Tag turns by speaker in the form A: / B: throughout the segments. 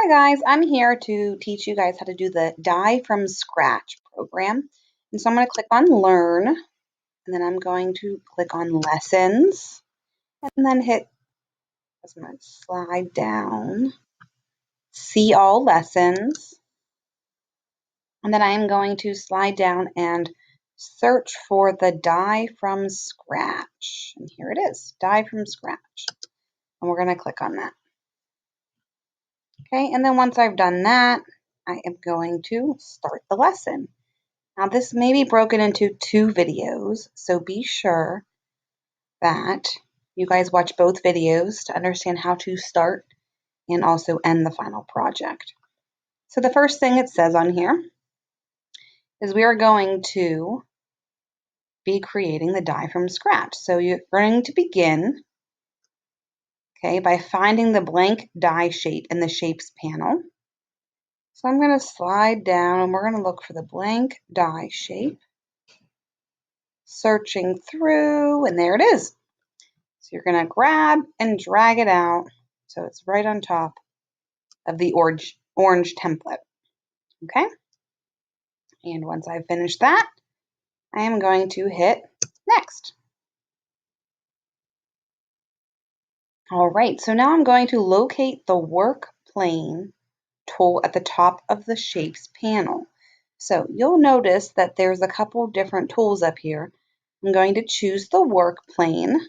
A: Hi guys, I'm here to teach you guys how to do the Die from Scratch program. And so I'm going to click on Learn, and then I'm going to click on Lessons, and then I'm going to slide down, See All Lessons, and then I'm going to slide down and search for the Die from Scratch. And here it is, Die from Scratch. And we're going to click on that. Okay, and then once I've done that, I am going to start the lesson. Now this may be broken into 2 videos, so be sure that you guys watch both videos to understand how to start and also end the final project. So the first thing it says on here is we are going to be creating the die from scratch. So you're going to begin, okay, by finding the blank die shape in the Shapes panel. So I'm going to slide down and we're going to look for the blank die shape. Searching through, and there it is. So you're going to grab and drag it out so it's right on top of the orange template. Okay? And once I've finished that, I am going to hit next. All right, so now I'm going to locate the work plane tool at the top of the Shapes panel. So you'll notice that there's a couple different tools up here. I'm going to choose the work plane,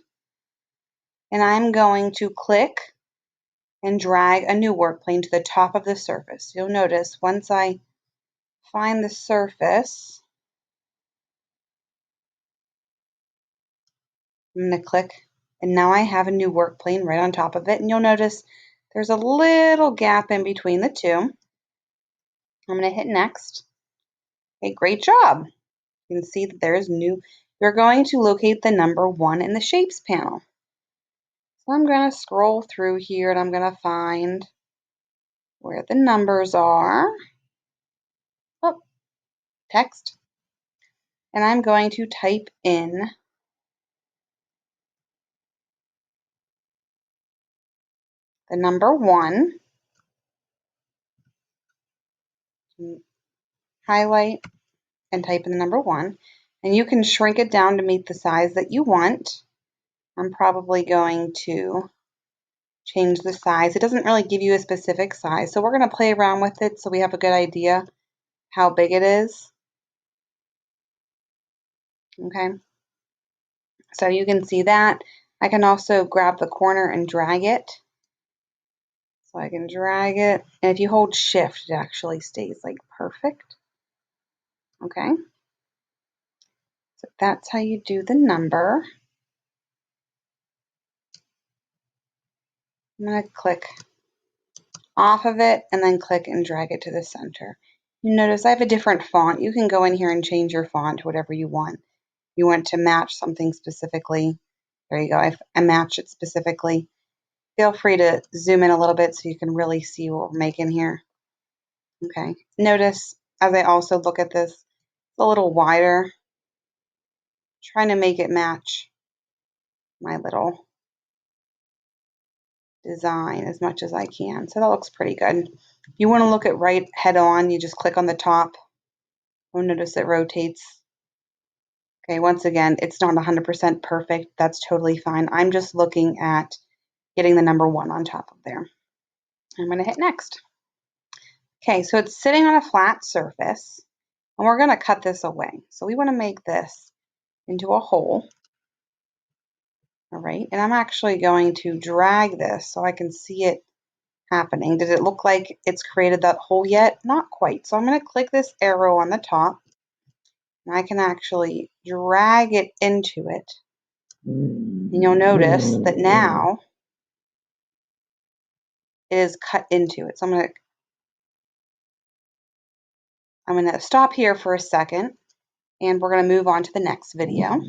A: and I'm going to click and drag a new work plane to the top of the surface. You'll notice once I find the surface, I'm going to click, and now I have a new work plane right on top of it. And you'll notice there's a little gap in between the two. I'm going to hit next. Okay, great job. You can see that there's new. You're going to locate the number 1 in the Shapes panel. So I'm going to scroll through here and I'm going to find where the numbers are. Oh, text. And I'm going to type in the number 1, highlight and type in the number 1, and you can shrink it down to meet the size that you want. I'm probably going to change the size. It doesn't really give you a specific size, so we're going to play around with it so we have a good idea how big it is. Okay, so you can see that. I can also grab the corner and drag it. So I can drag it, and if you hold shift, it actually stays like perfect. Okay, so that's how you do the number. I'm going to click off of it and then click and drag it to the center. You notice I have a different font. You can go in here and change your font to whatever you want. You want to match something specifically. There you go. I match it specifically. Feel free to zoom in a little bit so you can really see what we're making here. Okay. Notice as I also look at this, it's a little wider. Trying to make it match my little design as much as I can. So that looks pretty good. If you want to look at right head on, you just click on the top. You'll notice it rotates. Okay, once again, it's not 100% perfect. That's totally fine. I'm just looking at getting the number 1 on top of there. I'm going to hit next. Okay, so it's sitting on a flat surface, and we're going to cut this away. So we want to make this into a hole. All right, and I'm actually going to drag this so I can see it happening. Did it look like it's created that hole yet? Not quite. So I'm going to click this arrow on the top, and I can actually drag it into it. And you'll notice that now it is cut into it. So I'm going to stop here for a second, and we're going to move on to the next video.